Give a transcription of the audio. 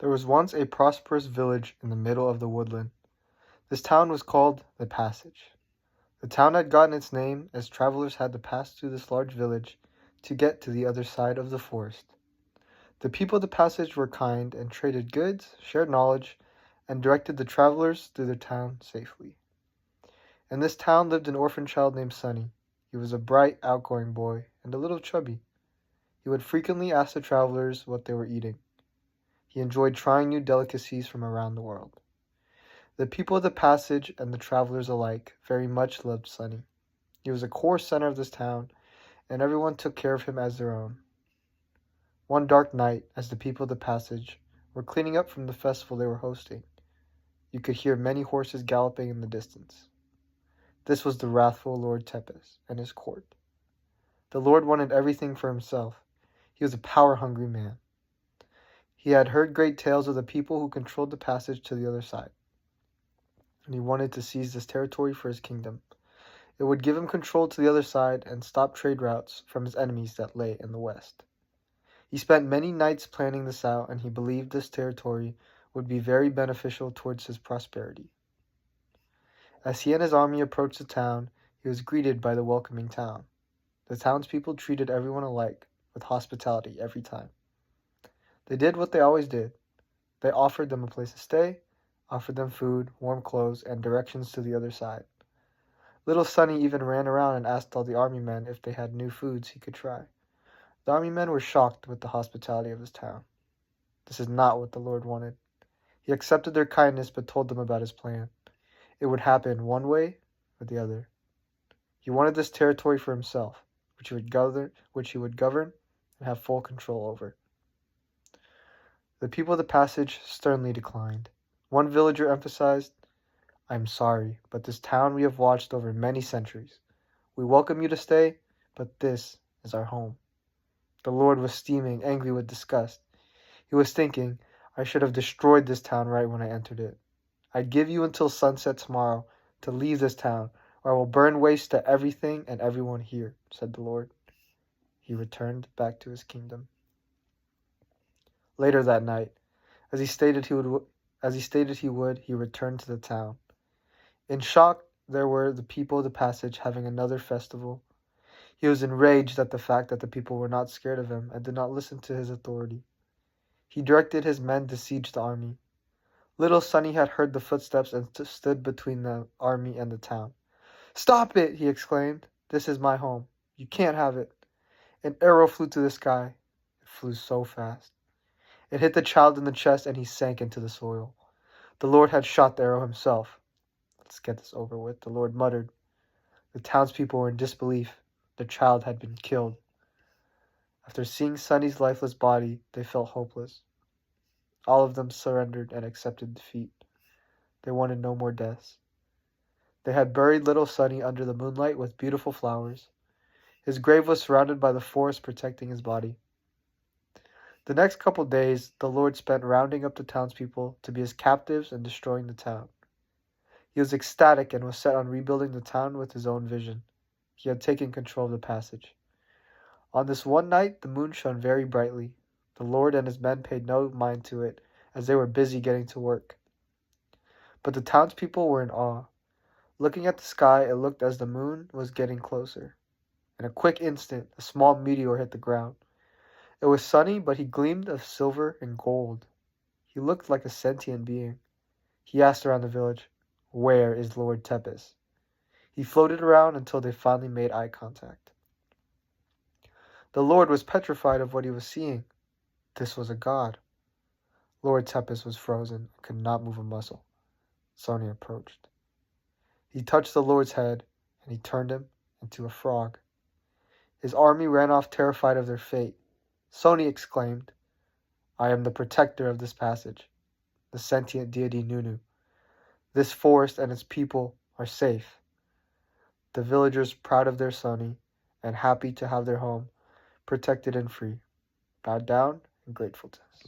There was once a prosperous village in the middle of the woodland. This town was called the Passage. The town had gotten its name as travelers had to pass through this large village to get to the other side of the forest. The people of the Passage were kind and traded goods, shared knowledge, and directed the travelers through their town safely. In this town lived an orphan child named Sunny. He was a bright, outgoing boy and a little chubby. He would frequently ask the travelers what they were eating. He enjoyed trying new delicacies from around the world. The people of the Passage and the travelers alike very much loved Sunny. He was a core center of this town, and everyone took care of him as their own. One dark night, as the people of the Passage were cleaning up from the festival they were hosting, you could hear many horses galloping in the distance. This was the wrathful Lord Tepes and his court. The Lord wanted everything for himself. He was a power-hungry man. He had heard great tales of the people who controlled the passage to the other side, and he wanted to seize this territory for his kingdom. It would give him control to the other side and stop trade routes from his enemies that lay in the west. He spent many nights planning this out, and he believed this territory would be very beneficial towards his prosperity. As he and his army approached the town, he was greeted by the welcoming town. The townspeople treated everyone alike, with hospitality every time. They did what they always did. They offered them a place to stay, offered them food, warm clothes, and directions to the other side. Little Sunny even ran around and asked all the army men if they had new foods he could try. The army men were shocked with the hospitality of this town. This is not what the Lord wanted. He accepted their kindness but told them about his plan. It would happen one way or the other. He wanted this territory for himself, which he would govern and have full control over. The people of the passage sternly declined. One villager emphasized, "I am sorry, but this town we have watched over many centuries. We welcome you to stay, but this is our home." The Lord was steaming, angry with disgust. He was thinking, "I should have destroyed this town right when I entered it. I give you until sunset tomorrow to leave this town, or I will burn waste to everything and everyone here," said the Lord. He returned back to his kingdom. Later that night, as he stated he would, he returned to the town. In shock, there were the people of the passage having another festival. He was enraged at the fact that the people were not scared of him and did not listen to his authority. He directed his men to siege the army. Little Sunny had heard the footsteps and stood between the army and the town. "Stop it!" he exclaimed. "This is my home. You can't have it." An arrow flew to the sky. It flew so fast. It hit the child in the chest and he sank into the soil. The Lord had shot the arrow himself. "Let's get this over with," the Lord muttered. The townspeople were in disbelief. The child had been killed. After seeing Sunny's lifeless body, they felt hopeless. All of them surrendered and accepted defeat. They wanted no more deaths. They had buried little Sunny under the moonlight with beautiful flowers. His grave was surrounded by the forest protecting his body. The next couple days, the Lord spent rounding up the townspeople to be his captives and destroying the town. He was ecstatic and was set on rebuilding the town with his own vision. He had taken control of the passage. On this one night, the moon shone very brightly. The Lord and his men paid no mind to it, as they were busy getting to work. But the townspeople were in awe. Looking at the sky, it looked as the moon was getting closer. In a quick instant, a small meteor hit the ground. It was Sunny, but he gleamed of silver and gold. He looked like a sentient being. He asked around the village, "Where is Lord Tepes?" He floated around until they finally made eye contact. The Lord was petrified of what he was seeing. This was a god. Lord Tepes was frozen and could not move a muscle. Sunny approached. He touched the Lord's head, and he turned him into a frog. His army ran off terrified of their fate. Sunny exclaimed, "I am the protector of this passage, the sentient deity Nunu. This forest and its people are safe." The villagers, proud of their Sunny and happy to have their home protected and free, bowed down in gratefulness.